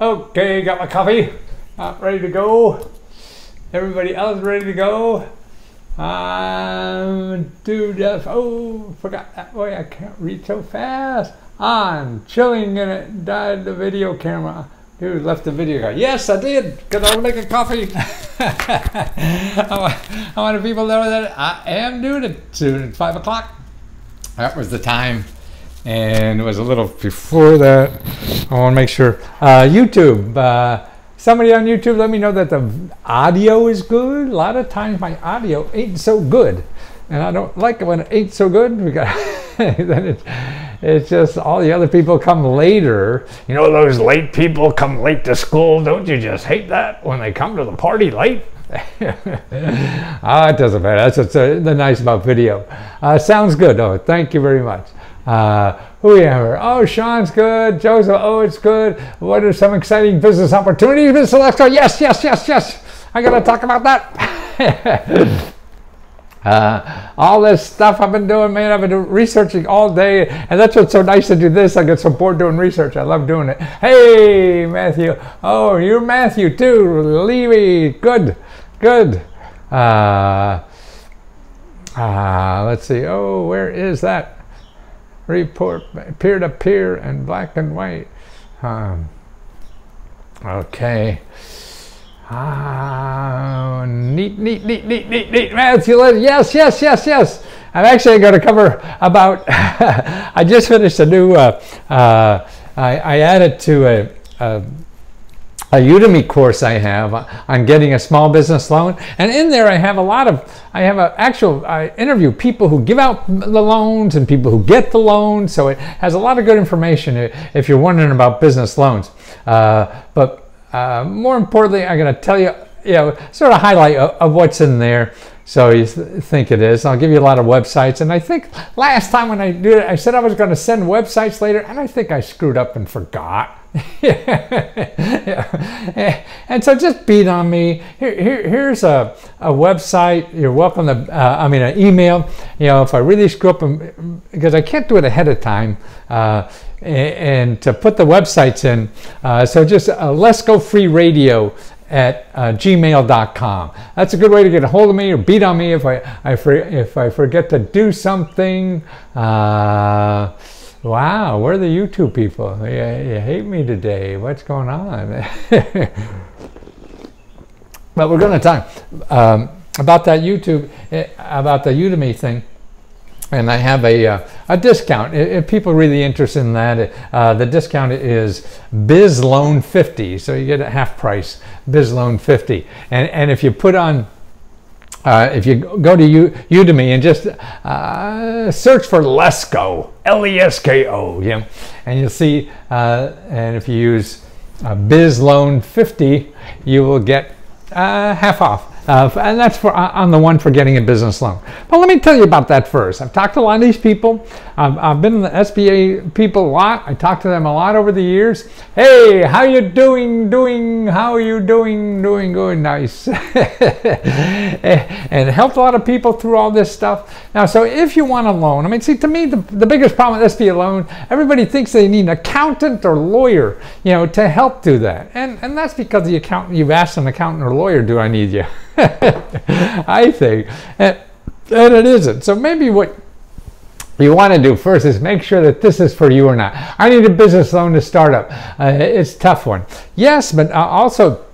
Okay, got my coffee. Ready to go. Everybody else ready to go. Forgot that way. I can't read so fast. On, chilling, and it died the video camera. Dude, left the video guy. Yes, I did, because I was making coffee. I want people to know that I am doing it soon at 5 o'clock. That was the time. And it was a little before that. I want to make sure. YouTube. Somebody on YouTube, let me know that the audio is good. A lot of times my audio ain't so good. And I don't like it when it ain't so good. Then it's just all the other people come later. You know, those late people come late to school. Don't you just hate that when they come to the party late? It doesn't matter. That's what's the nice about video. Sounds good. Oh, thank you very much. Who we have? Oh, Sean's good. Joseph, oh, it's good. What are some exciting business opportunities? Mr. Lefko, yes, yes, yes, yes. I got to talk about that. All this stuff I've been doing, man, I've been researching all day, and that's what's so nice to do this. I get so bored doing research. I love doing it. Hey, Matthew. Oh, you're Matthew too. Levy. Good, good. Let's see. Oh, where is that? Report peer-to-peer and black and white. Okay. Neat. Matthew, yes, yes, yes, yes. I'm actually going to cover about, I just finished a new, I added to a Udemy course I have on getting a small business loan, and in there I interview people who give out the loans and people who get the loans, so it has a lot of good information if you're wondering about business loans. But more importantly, I'm going to tell you, sort of highlight of what's in there, so you think it is. I'll give you a lot of websites, and I think last time when I did it, I said I was going to send websites later, and I think I screwed up and forgot. And so just beat on me. Here's a website. You're welcome to, an email. If I really screw up, because I can't do it ahead of time, and to put the websites in. So just Let's Go Free Radio at gmail.com. That's a good way to get a hold of me or beat on me if I forget to do something. Wow, where are the YouTube people? You hate me today. What's going on? But we're going to talk about that YouTube, about the Udemy thing. And I have a discount. If people are really interested in that, the discount is bizloan50. So you get a half price, bizloan50. And if you put on, if you go to Udemy and just search for Lesko, L-E-S-K-O, and you'll see, and if you use bizloan50, you will get half off. And that's on the one for getting a business loan. But let me tell you about that first. I've talked to a lot of these people. I've been in the SBA people a lot. I talked to them a lot over the years. Hey, how you doing? How are you doing? Doing good, nice. And helped a lot of people through all this stuff. Now, so if you want a loan, see, to me, the biggest problem with SBA loan, everybody thinks they need an accountant or lawyer, to help do that. And that's because the accountant, you've asked an accountant or lawyer, do I need you? I think, and it isn't. So maybe what you want to do first is make sure that this is for you or not. I need a business loan to start up. It's a tough one. Yes, but also,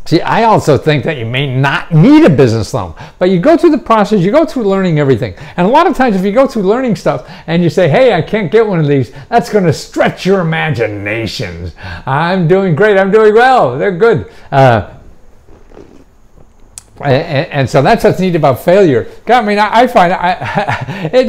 see, I also think that you may not need a business loan, but you go through the process, you go through learning everything. And a lot of times if you go through learning stuff and you say, hey, I can't get one of these, that's going to stretch your imaginations. I'm doing great, I'm doing well, they're good. And so that's what's neat about failure. God, I find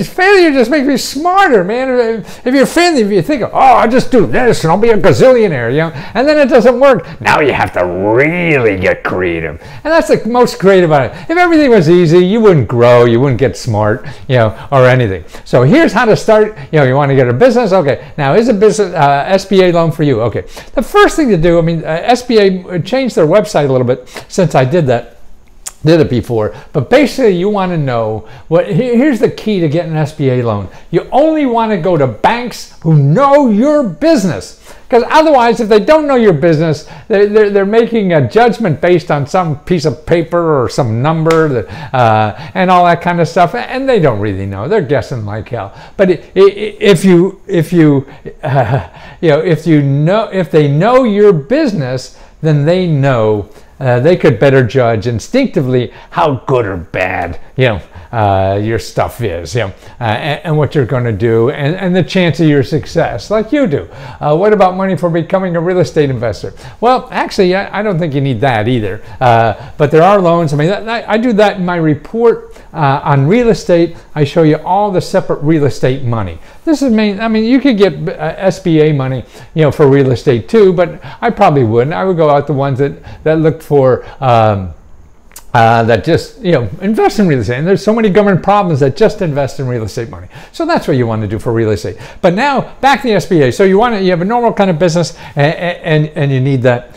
failure just makes me smarter, man. If you're failing, if you think, oh, I'll just do this and I'll be a gazillionaire, and then it doesn't work. Now you have to really get creative. And that's the most creative on it. If everything was easy, you wouldn't grow, you wouldn't get smart, or anything. So here's how to start. You want to get a business? Okay. Now, is a business SBA loan for you? Okay. The first thing to do, SBA changed their website a little bit since I did it before, but basically you want to know here's the key to getting an SBA loan. You only want to go to banks who know your business. Because otherwise, if they don't know your business, they're making a judgment based on some piece of paper or some number that, and all that kind of stuff, and they don't really know. They're guessing like hell. But if they know your business, then they know. They could better judge instinctively how good or bad your stuff is, and what you're going to do, and the chance of your success, like you do. What about money for becoming a real estate investor? Well, actually, I don't think you need that either. But there are loans. I mean, I do that in my report on real estate. I show you all the separate real estate money. This is main. I mean, you could get SBA money, for real estate too, but I probably wouldn't. I would go out the ones that looked for that just invest in real estate. And there's so many government problems that just invest in real estate money. So that's what you want to do for real estate. But now back to the SBA. So you have a normal kind of business, and you need that.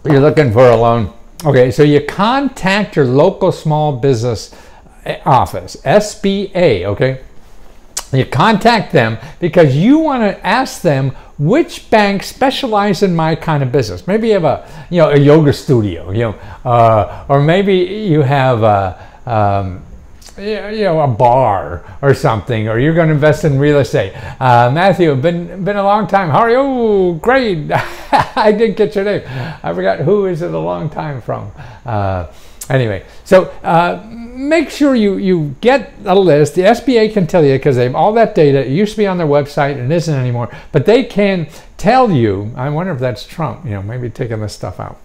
You're looking for a loan. Okay, so you contact your local small business office, SBA. Okay. You contact them because you want to ask them which bank specializes in my kind of business. Maybe you have a yoga studio, or maybe you have a bar or something, or you're going to invest in real estate. Matthew, been a long time. How are you? Oh, great. I didn't get your name. I forgot who is it a long time from. Anyway, so make sure you get a list. The SBA can tell you, because they have all that data. It used to be on their website and isn't anymore, but they can tell you. I wonder if that's Trump, maybe taking this stuff out.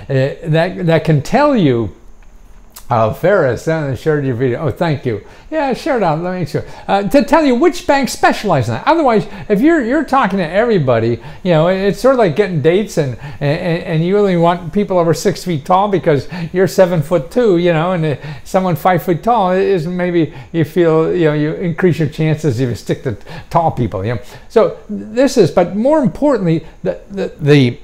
That can tell you. Ferris, shared your video. Oh, thank you. Yeah, share it out. Let me make sure. To tell you which banks specialize in that. Otherwise, if you're talking to everybody, it's sort of like getting dates, and you only want people over 6 feet tall because you're 7'2", and someone 5 foot tall is maybe you feel you increase your chances if you stick to tall people. So this is, but more importantly, the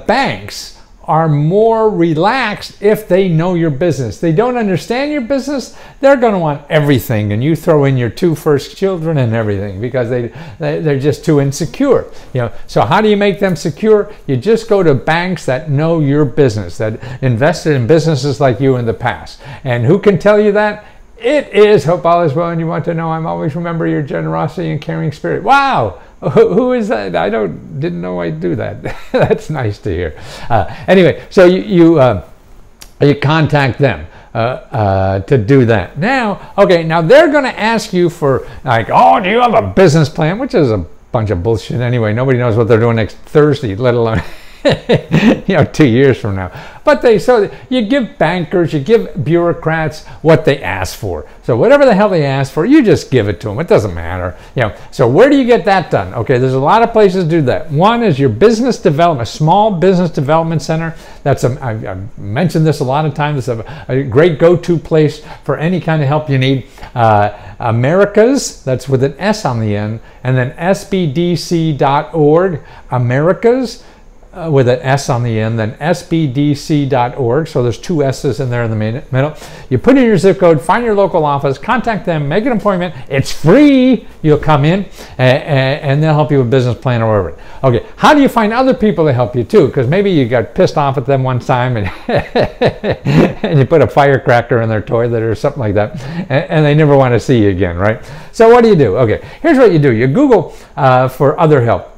banks are more relaxed if they know your business. They don't understand your business, they're going to want everything, and you throw in your 2 first children and everything because they're just too insecure. So how do you make them secure? You just go to banks that know your business, that invested in businesses like you in the past. And who can tell you that? It is Hope All Is Well, and you want to know, I'm always remember your generosity and caring spirit. Wow! Who is that? I didn't know I'd do that. That's nice to hear. Anyway, so you contact them to do that. Now, okay, now they're going to ask you for, like, oh, do you have a business plan? Which is a bunch of bullshit anyway. Nobody knows what they're doing next Thursday, let alone 2 years from now. But so you give bankers, you give bureaucrats what they ask for. So whatever the hell they ask for, you just give it to them. It doesn't matter. So where do you get that done? Okay, there's a lot of places to do that. One is your business development, small business development center. I've mentioned this a lot of times. It's a great go-to place for any kind of help you need. Americas, that's with an S on the end, and then sbdc.org, Americas, with an S on the end, then sbdc.org. So there's 2 S's in there in the middle. You put in your zip code, find your local office, contact them, make an appointment. It's free. You'll come in, and they'll help you with business plan or whatever. Okay, how do you find other people to help you too? Because maybe you got pissed off at them one time, and, and you put a firecracker in their toilet or something like that, and they never want to see you again, right? So what do? Okay, here's what you do. You Google for other help.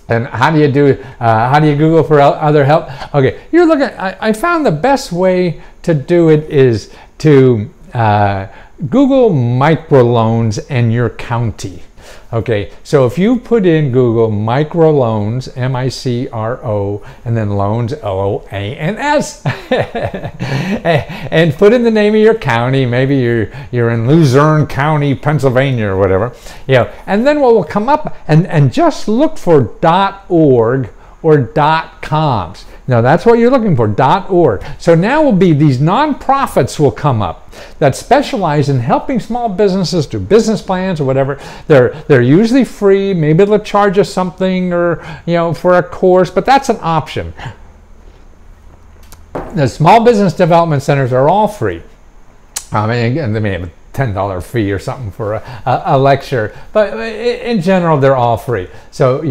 And how do you Google for other help? Okay, you're looking. I found the best way to do it is to Google microloans and your county. Okay, so if you put in Google microloans, M-I-C-R-O, and then loans, L-O-A-N-S, and put in the name of your county. Maybe you're in Luzerne County, Pennsylvania, or whatever. And then what will come up, and just look for .org or .coms. Now that's what you're looking for, .org. So now will be these nonprofits will come up that specialize in helping small businesses do business plans or whatever. They're usually free. Maybe they'll charge us something, or for a course, but that's an option. The small business development centers are all free. And they may have $10 fee or something for a lecture, but in general they're all free. So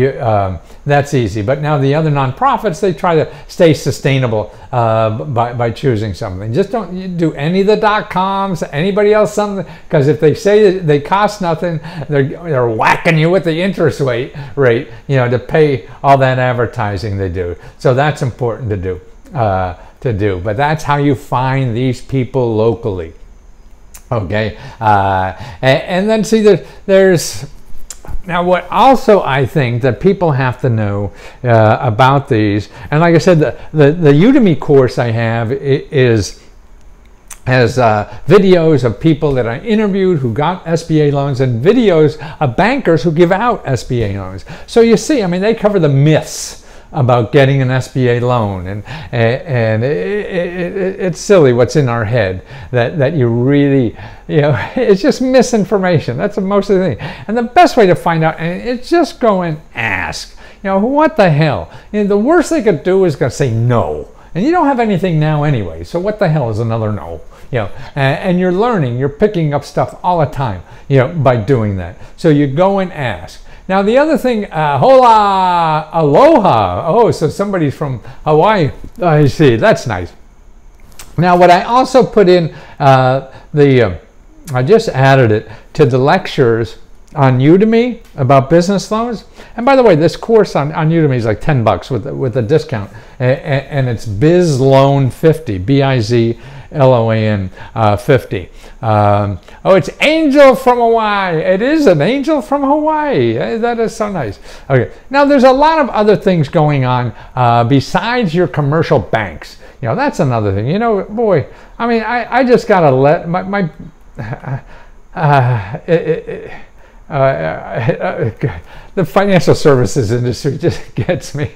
that's easy. But now the other nonprofits, they try to stay sustainable by choosing something. Just don't do any of the .coms, anybody else something, because if they say that they cost nothing, they're whacking you with the interest rate, to pay all that advertising they do. So that's important to do. But that's how you find these people locally. Okay, and then see there's now what also I think that people have to know about these, and like I said, the Udemy course I have has videos of people that I interviewed who got SBA loans and videos of bankers who give out SBA loans. So you see, I mean, they cover the myths about getting an SBA loan, and it's silly what's in our head that you really, it's just misinformation. That's most of the thing. And the best way to find out, and it's just go and ask. What the hell? The worst they could do is gonna say no, and you don't have anything now anyway. So what the hell is another no? And you're learning, you're picking up stuff all the time, by doing that. So you go and ask. Now the other thing, hola, aloha. Oh, so somebody's from Hawaii. I see, that's nice. Now what I also put in, I just added it to the lectures on Udemy about business loans. And by the way, this course on Udemy is like $10 with a discount. And it's bizloan50, B-I-Z-L-O-A-N 50. Oh, it's Angel from Hawaii. It is an Angel from Hawaii. That is so nice. Okay, now there's a lot of other things going on besides your commercial banks. That's another thing. Boy, I mean, I just got to let the financial services industry just gets me.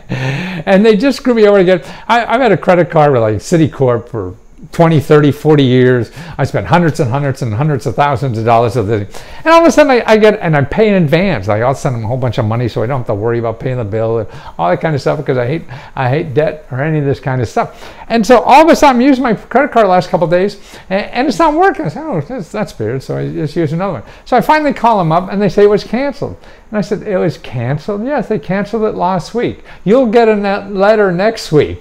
And they just screw me over again. I've had a credit card with like Citicorp for 20, 30, 40 years. I spent hundreds and hundreds and hundreds of thousands of dollars of it. And all of a sudden I pay in advance. Like I'll send them a whole bunch of money so I don't have to worry about paying the bill and all that kind of stuff, because I hate debt or any of this kind of stuff. And so all of a sudden I'm using my credit card the last couple of days and it's not working. I said, oh, that's weird. So I just use another one. So I finally call them up and they say it was canceled. And I said, it was canceled? Yes, they canceled it last week. You'll get a letter next week.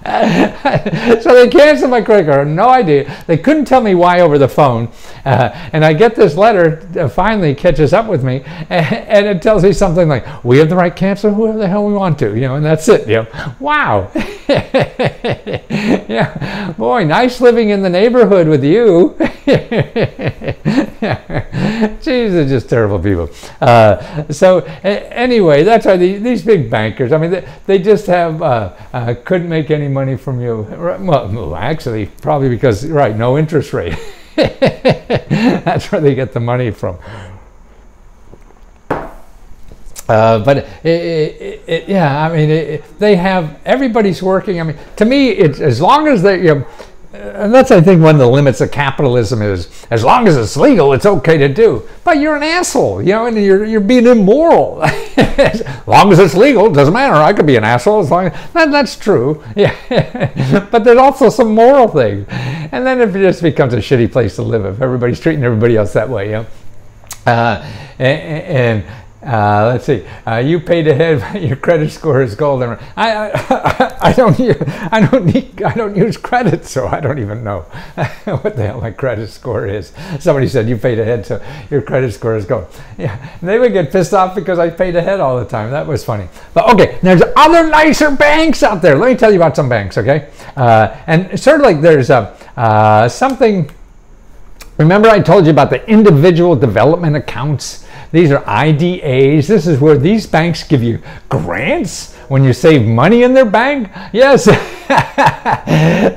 So they canceled my credit card. No idea. They couldn't tell me why over the phone. And I get this letter, finally catches up with me, and it tells me something like, we have the right to cancel whoever the hell we want to, and that's it. Wow. Yeah. Boy, nice living in the neighborhood with you. Jeez, they're just terrible people. So anyway, that's why these big bankers, I mean, they just have, couldn't make any money from you. Well, actually, probably because, no interest rate. That's where they get the money from. But yeah, I mean, they have, everybody's working. I mean, to me, it's as long as they, and that's, I think, one of the limits of capitalism is, as long as it's legal, it's okay to do. But you're an asshole, and you're being immoral. As long as it's legal, it doesn't matter. I could be an asshole as long as, that's true. Yeah. But there's also some moral things. And then it just becomes a shitty place to live if everybody's treating everybody else that way, let's see. You paid ahead. Your credit score is golden. I don't use credit, so I don't even know what the hell my credit score is. Somebody said you paid ahead, so your credit score is gold. Yeah, they would get pissed off because I paid ahead all the time. That was funny. But okay, there's other nicer banks out there. Let me tell you about some banks, okay? And sort of like there's something. Remember I told you about the individual development accounts? These are IDAs. This is where these banks give you grants when you save money in their bank. Yes,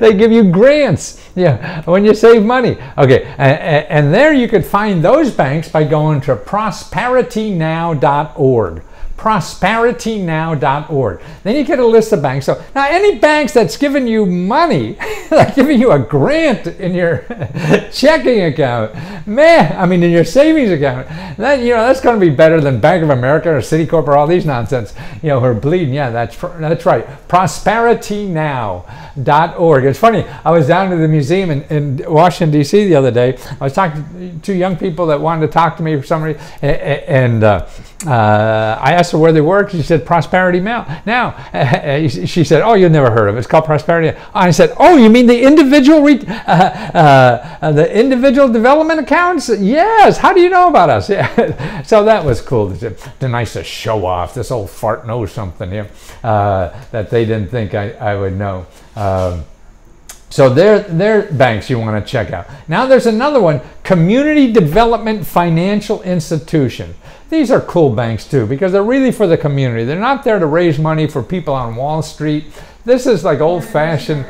they give you grants. Yeah, when you save money. Okay, and there you could find those banks by going to prosperitynow.org. prosperitynow.org. Then you get a list of banks. So now any banks that's giving you money, like giving you a grant in your checking account, man, I mean in your savings account, then that's going to be better than Bank of America or Citicorp or all these nonsense, who are bleeding. Yeah, that's right. Prosperitynow.org. It's funny. I was down to the museum in Washington D.C. the other day. I was talking to two young people that wanted to talk to me for some reason, and I asked her where they work. She said Prosperity Now. She said, "Oh, you've never heard of it. It's called Prosperity." I said, "Oh, you mean the individual development accounts?" Yes. How do you know about us? Yeah. So that was cool. It's nice to show off. This old fart knows something, that they didn't think I would know. So they're banks you want to check out. Now there's another one, Community Development Financial Institution. These are cool banks too, because they're really for the community. They're not there to raise money for people on Wall Street. This is like old-fashioned,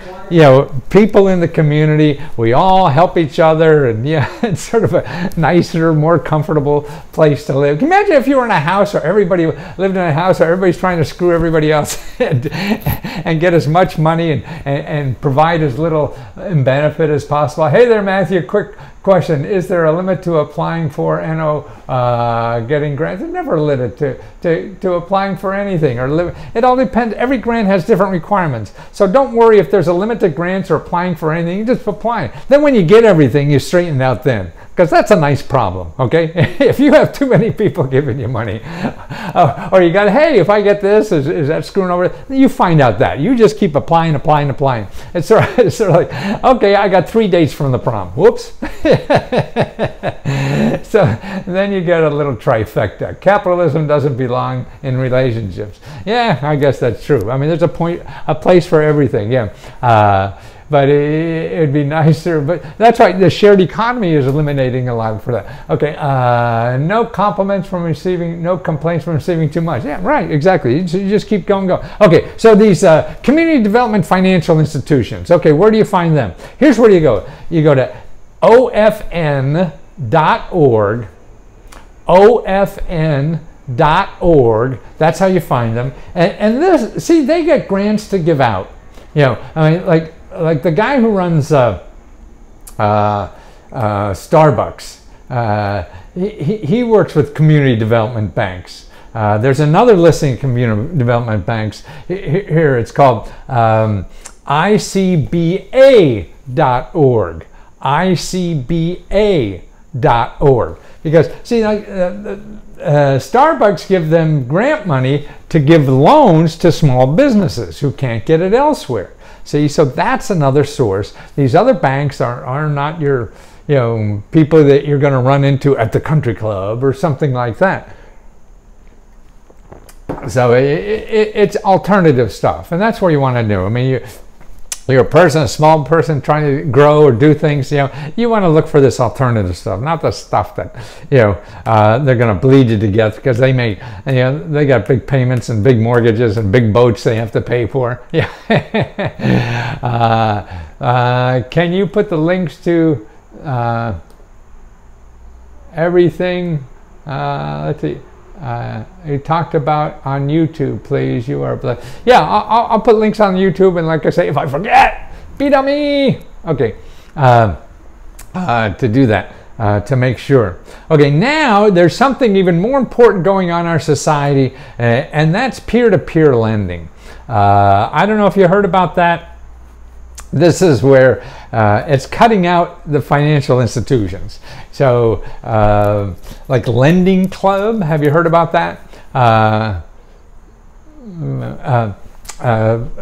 people in the community. We all help each other, and it's sort of a nicer, more comfortable place to live. Can you imagine if you were in a house or everybody lived in a house or everybody's trying to screw everybody else and get as much money and provide as little in benefit as possible? Hey there, Matthew, quick question. Is there a limit to applying for getting grants? There's never a limit to applying for anything. It all depends. Every grant has different requirements. So don't worry if there's a limit to grants or applying for anything. You just apply. Then when you get everything, you straighten it out then. Because that's a nice problem, okay? If you have too many people giving you money, or you got, hey, if I get this, is that screwing over? You find out that. You just keep applying. It's sort of like, okay, I got 3 days from the prom. Whoops. So then you get a little trifecta. Capitalism doesn't belong in relationships. Yeah, I guess that's true. I mean, there's a place for everything, but it'd be nicer. But that's right, the shared economy is eliminating a lot for that. Okay, no complaints from receiving too much. Yeah, right, exactly. You just keep going. Okay, so these community development financial institutions. Okay, where do you find them? Here's where you go. You go to ofn.org. ofn.org. That's how you find them. And this, see, they get grants to give out. I mean, like the guy who runs Starbucks, he works with community development banks. There's another listing of community development banks. Here it's called icba.org. icba.org. Because, see, Starbucks give them grant money to give loans to small businesses who can't get it elsewhere. See, so that's another source. These other banks are not your, people that you're going to run into at the country club or something like that. So it's alternative stuff, and that's what you want to do. I mean, you're a small person trying to grow or do things, you want to look for this alternative stuff, not the stuff that, they're going to bleed you to death because they they got big payments and big mortgages and big boats they have to pay for. Yeah. Can you put the links to everything? Let's see. You talked about on YouTube, please. You are blessed. Yeah, I'll put links on YouTube, and like I say, if I forget, beat on me. Okay, to do that, to make sure. Okay, now there's something even more important going on in our society, and that's peer-to-peer lending. I don't know if you heard about that. This is where it's cutting out the financial institutions. So, like Lending Club, have you heard about that?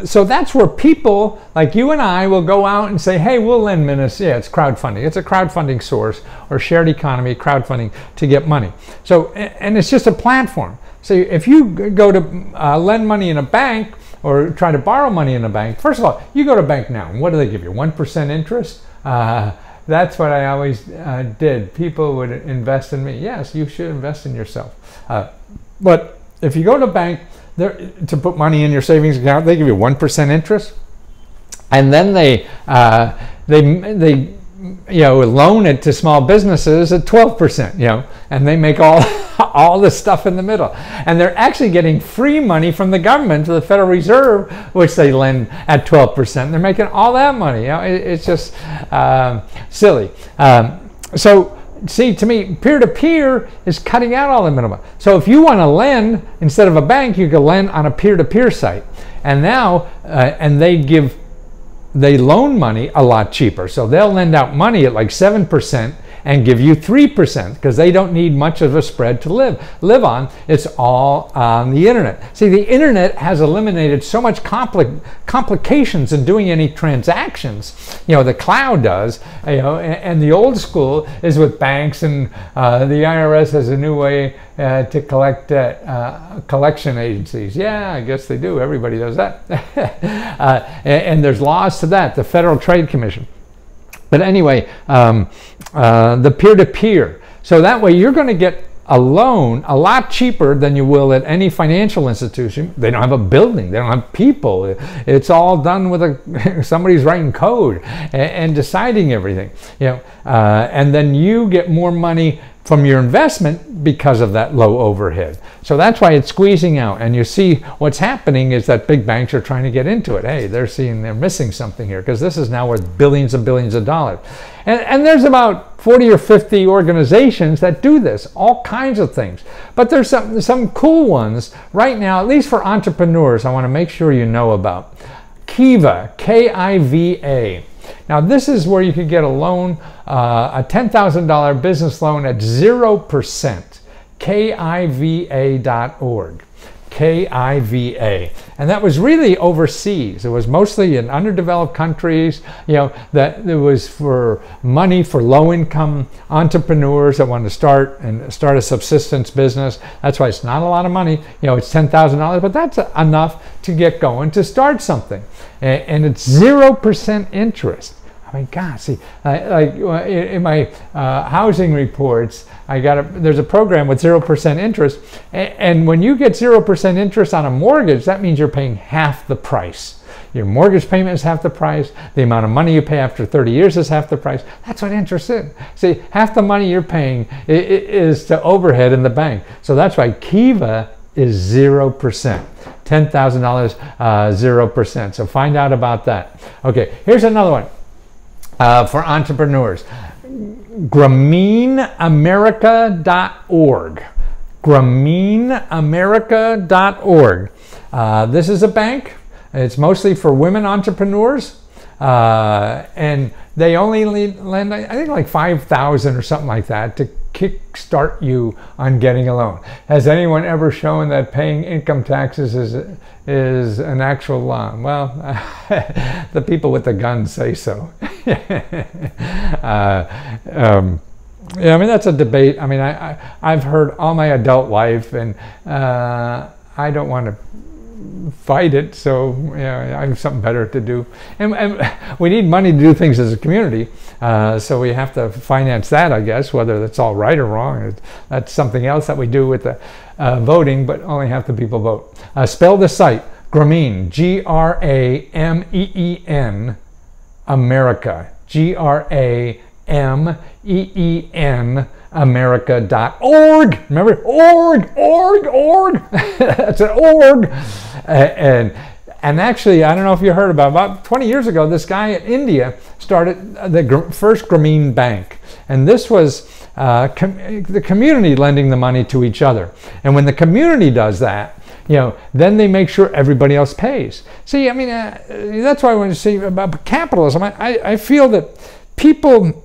So that's where people like you and I will go out and say, hey, we'll lend minutes. Yeah, it's crowdfunding. It's a crowdfunding source, or shared economy crowdfunding to get money. So, and it's just a platform. So if you go to lend money in a bank, or try to borrow money in a bank, first of all, you go to a bank now. What do they give you? 1% interest? That's what I always did. People would invest in me. Yes, you should invest in yourself. But if you go to a bank to put money in your savings account, they give you 1% interest, and then they loan it to small businesses at 12%. And they make all all the stuff in the middle. And they're actually getting free money from the government to the Federal Reserve, which they lend at 12%. They're making all that money. You know, it's just silly. So see, to me, peer-to-peer is cutting out all the middlemen. So if you want to lend, instead of a bank, you can lend on a peer-to-peer site. And now, and they loan money a lot cheaper. So they'll lend out money at like 7% and give you 3% because they don't need much of a spread to live on. It's all on the internet. See, the internet has eliminated so much complications in doing any transactions. You know, the cloud does, you know, and the old school is with banks, and the IRS has a new way to collect collection agencies. Yeah, I guess they do. Everybody does that. And there's laws to that, the Federal Trade Commission. But anyway, the peer-to-peer. So that way you're going to get a loan a lot cheaper than you will at any financial institution. They don't have a building. They don't have people. It's all done with somebody's writing code and deciding everything. You know, and then you get more money from your investment because of that low overhead. So that's why it's squeezing out. And you see what's happening is that big banks are trying to get into it. Hey, they're seeing they're missing something here because this is now worth billions and billions of dollars. And there's about 40 or 50 organizations that do this, all kinds of things. But there's some cool ones right now, at least for entrepreneurs, I want to make sure you know about. Kiva, K-I-V-A. Now this is where you could get a loan, a $10,000 business loan at 0%, kiva.org, K-I-V-A. And that was really overseas. It was mostly in underdeveloped countries, you know, that it was for money for low-income entrepreneurs that wanted to start a subsistence business. That's why it's not a lot of money. You know, it's $10,000, but that's enough to get going, to start something. And it's 0% interest. I mean, God, see, like in my housing reports, there's a program with 0% interest, and when you get 0% interest on a mortgage, that means you're paying half the price. Your mortgage payment is half the price. The amount of money you pay after 30 years is half the price. That's what interest is. See, half the money you're paying is to overhead in the bank. So that's why Kiva is 0%. $10,000, 0%. So find out about that. Okay, here's another one. For entrepreneurs, GrameenAmerica.org, GrameenAmerica.org. This is a bank. It's mostly for women entrepreneurs, and they only lend, I think, like $5,000 or something like that to kickstart you on getting a loan. Has anyone ever shown that paying income taxes is an actual loan? Well, the people with the guns say so. Yeah, I mean, that's a debate. I mean, I've heard all my adult life, and I don't want to fight it, so yeah, I have something better to do. And we need money to do things as a community, so we have to finance that, I guess, whether that's all right or wrong. That's something else that we do with the voting, but only half the people vote. Spell the site, Grameen, G-R-A-M-E-E-N, America, G-R-A-M-E-E-N, America.org. Remember, org. That's an org. And actually, I don't know if you heard about 20 years ago, this guy in India started the first Grameen Bank. And this was the community lending the money to each other. And when the community does that, you know, then they make sure everybody else pays. See, I mean, that's why I want to say about capitalism. I feel that people,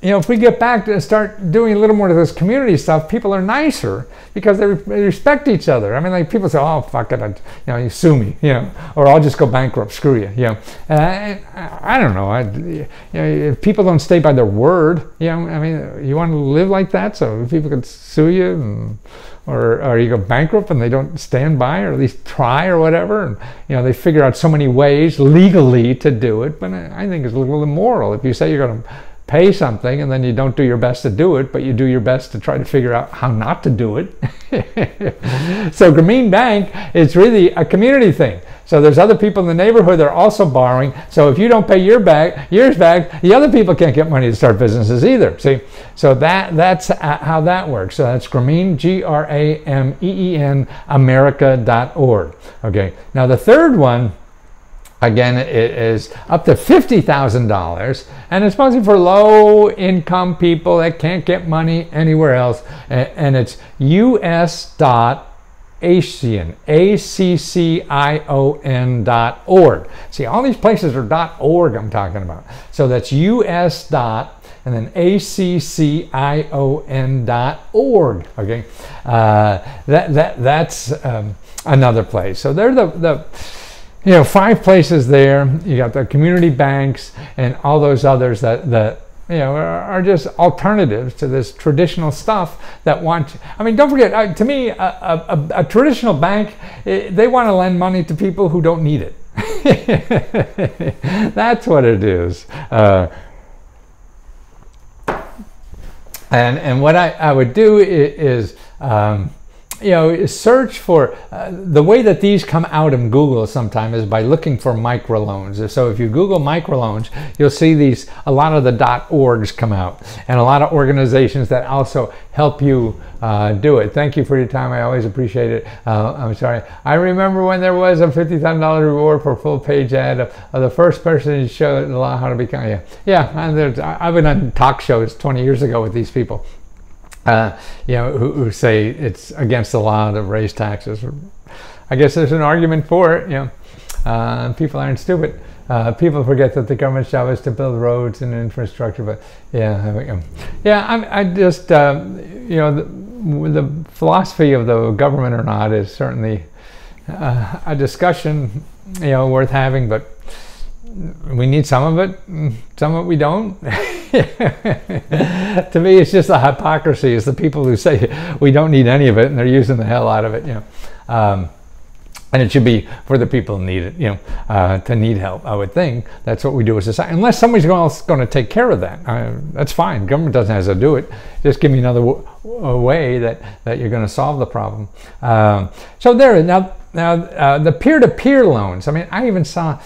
you know, if we get back to start doing a little more of this community stuff, people are nicer because they respect each other. I mean, like, people say, "Oh, fuck it, you know, you sue me, you know, or I'll just go bankrupt, screw you," you know. I don't know. You know, if people don't stay by their word, you know, I mean, you want to live like that, so people can sue you, or you go bankrupt and they don't stand by, or at least try, or whatever. And, you know, they figure out so many ways legally to do it, but I think it's a little immoral if you say you're going to pay something and then you don't do your best to do it, but you do your best to try to figure out how not to do it. So Grameen Bank is really a community thing. So there's other people in the neighborhood that are also borrowing. So if you don't pay yours back, the other people can't get money to start businesses either. See, so that's how that works. So that's Grameen, Grameen, America.org. Okay. Now the third one, again, it is up to $50,000, and it's mostly for low-income people that can't get money anywhere else, and it's us.accion, ACCION.org. See, all these places are .org I'm talking about. So that's US. And then ACCION.org. Okay, that's another place. So they're the 5 places there. You got the community banks and all those others that are just alternatives to this traditional stuff that want. I mean, don't forget, to me, a traditional bank, they want to lend money to people who don't need it. That's what it is. And what I would do is search for the way that these come out in Google sometimes is by looking for microloans. So if you Google microloans, you'll see a lot of the .orgs come out, and a lot of organizations that also help you do it. Thank you for your time. I always appreciate it. I'm sorry. I remember when there was a $50,000 reward for a full page ad of the first person to show the law how to become. I've been on talk shows 20 years ago with these people. Who say it's against the law to raise taxes. I guess there's an argument for it. People aren't stupid. People forget that the government's job is to build roads and infrastructure. But I just the philosophy of the government or not is certainly a discussion worth having. But we need some of it, some of it we don't. To me, it's just the hypocrisy. It's the people who say we don't need any of it, and they're using the hell out of it. And it should be for the people who need it, to need help. I would think that's what we do as a society. Unless somebody's else going to take care of that, that's fine. Government doesn't have to do it. Just give me another way that you're going to solve the problem. So there. Now the peer-to-peer loans. I mean, I even saw.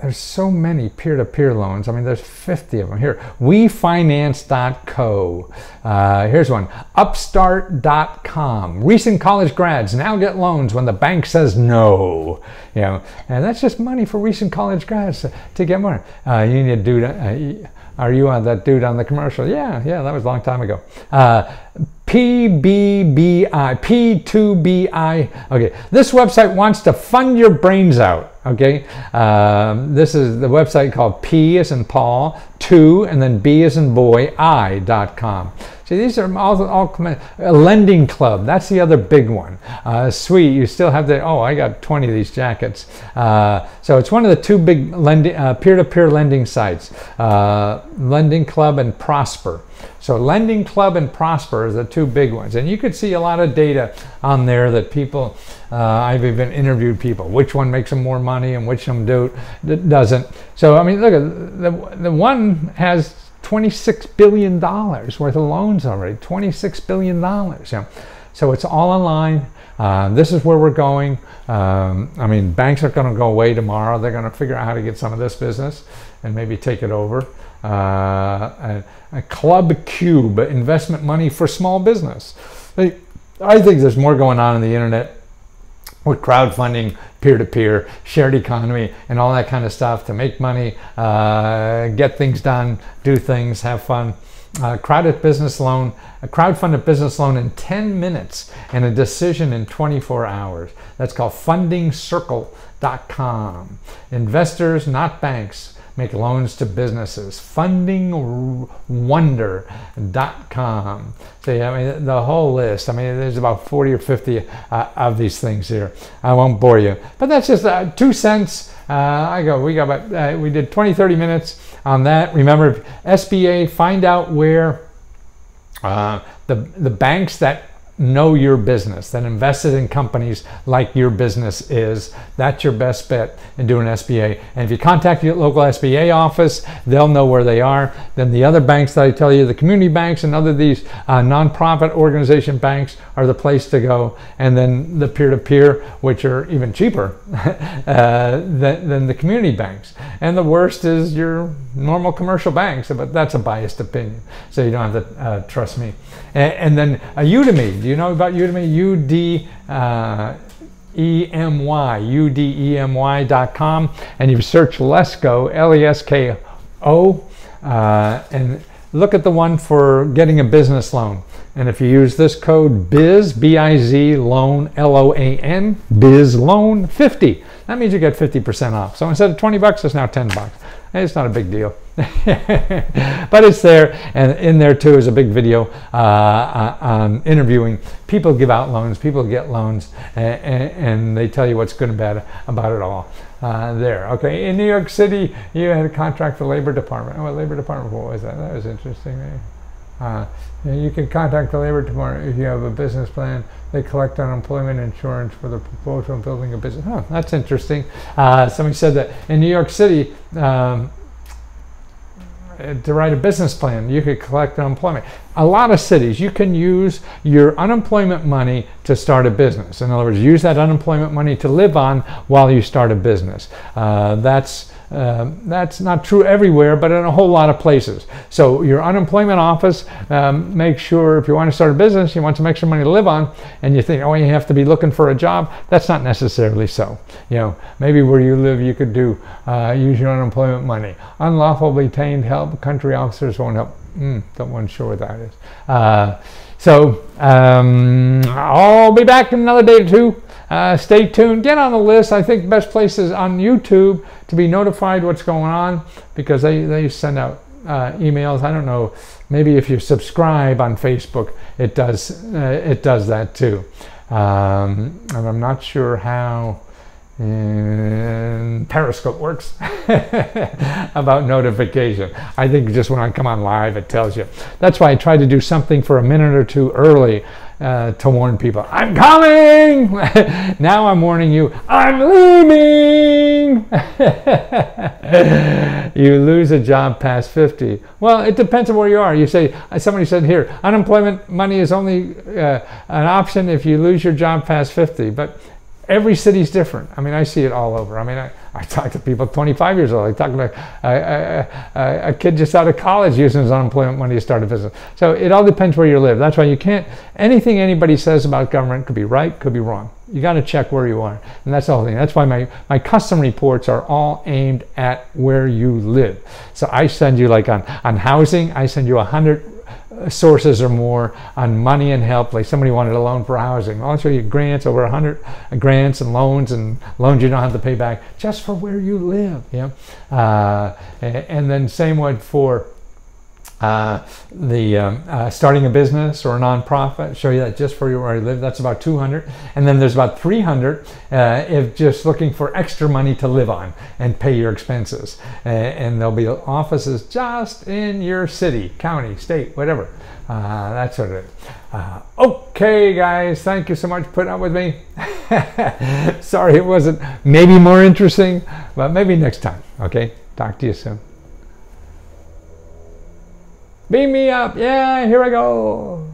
There's so many peer-to-peer loans. I mean, there's 50 of them here. WeFinance.co. Here's one. Upstart.com. Recent college grads now get loans when the bank says no. And that's just money for recent college grads to get money. You need to do that. Are you that dude on the commercial? Yeah, that was a long time ago. P2BI. Okay, this website wants to fund your brains out. Okay, this is the website called P as in Paul, 2, and then B as in boy, I.com. See, these are all a lending club. That's the other big one. Sweet, you still have I got 20 of these jackets. So it's one of the 2 big peer-to-peer lending sites, Lending Club and Prosper. So Lending Club and Prosper are the 2 big ones. And you could see a lot of data on there that people, I've even interviewed people, which one makes them more money and which one doesn't. So, I mean, look, the one has $26 billion worth of loans already, $26 billion. So it's all online. This is where we're going. I mean, banks aren't going to go away tomorrow. They're going to figure out how to get some of this business and maybe take it over. A Club Cube, investment money for small business. I think there's more going on the internet with crowdfunding, peer-to-peer, shared economy, and all that kind of stuff to make money, get things done, do things, have fun. Crowdfunded business loan in 10 minutes and a decision in 24 hours. That's called fundingcircle.com. Investors, not banks, make loans to businesses. Fundingwonder.com. See, I mean, the whole list. I mean, there's about 40 or 50 of these things here. I won't bore you, but that's just 2 cents. We did 20-30 minutes on that. Remember, SBA, find out where the banks that know your business, that invested in companies like your business is. That's your best bet in doing SBA. And if you contact your local SBA office, they'll know where they are. Then the other banks that I tell you, the community banks and other these nonprofit organization banks are the place to go. And then the peer-to-peer, which are even cheaper than the community banks. And the worst is your normal commercial banks, but that's a biased opinion, so you don't have to trust me. And then Udemy. Do you know about Udemy? udemy.com, and you search Lesko, Lesko, and look at the one for getting a business loan. And if you use this code BIZ, B-I-Z, loan, L-O-A-N, bizloan50, that means you get 50% off. So instead of 20 bucks, it's now 10 bucks. It's not a big deal. But it's there, and in there too is a big video on interviewing people who give out loans, people who get loans, and they tell you what's good and bad about it all there. Okay, in New York City, you had a contract for Labor Department. Oh, Labor Department, what was that? That was interesting. You can contact the Labor Department if you have a business plan. They collect unemployment insurance for the proposal of building a business. Oh, that's interesting. Somebody said that in New York City, to write a business plan, you could collect unemployment. A lot of cities, you can use your unemployment money to start a business. In other words, use that unemployment money to live on while you start a business. That's not true everywhere, but in a whole lot of places. So your unemployment office, make sure if you want to start a business, you want some extra money to live on, and you think, oh, you have to be looking for a job. That's not necessarily so. You know, maybe where you live, you could do use your unemployment money. Unlawfully obtained help, country officers won't help. Don't sure what that is. I'll be back in another day or two. Stay tuned. Get on the list. I think the best place is on YouTube to be notified what's going on, because they send out emails. I don't know. Maybe if you subscribe on Facebook, it does that too. And I'm not sure how Periscope works about notification. I think just when I come on live, it tells you. That's why I try to do something for a minute or two early to warn people, I'm coming. Now I'm warning you, I'm leaving. You lose a job past 50. Well, it depends on where you are. You say, somebody said here, unemployment money is only an option if you lose your job past 50. But every city's different. I mean, I see it all over. I mean, I talk to people 25 years old. I talk about a kid just out of college using his unemployment money to start a business. So it all depends where you live. That's why you can't, anything anybody says about government could be right, could be wrong. You got to check where you are. And that's the whole thing. That's why my custom reports are all aimed at where you live. So I send you, like on housing, I send you 100 sources or more on money and help. Like somebody wanted a loan for housing, I'll show you grants, over 100 grants and loans you don't have to pay back just for where you live. Yeah, and then same would for starting a business or a nonprofit. Show you that just for where you live. That's about 200, and then there's about 300 if just looking for extra money to live on and pay your expenses. And there'll be offices just in your city, county, state, whatever. That's what it is. Okay, guys, thank you so much for putting up with me. Sorry it wasn't maybe more interesting, but maybe next time. Okay, talk to you soon. Beam me up. Yeah, here I go.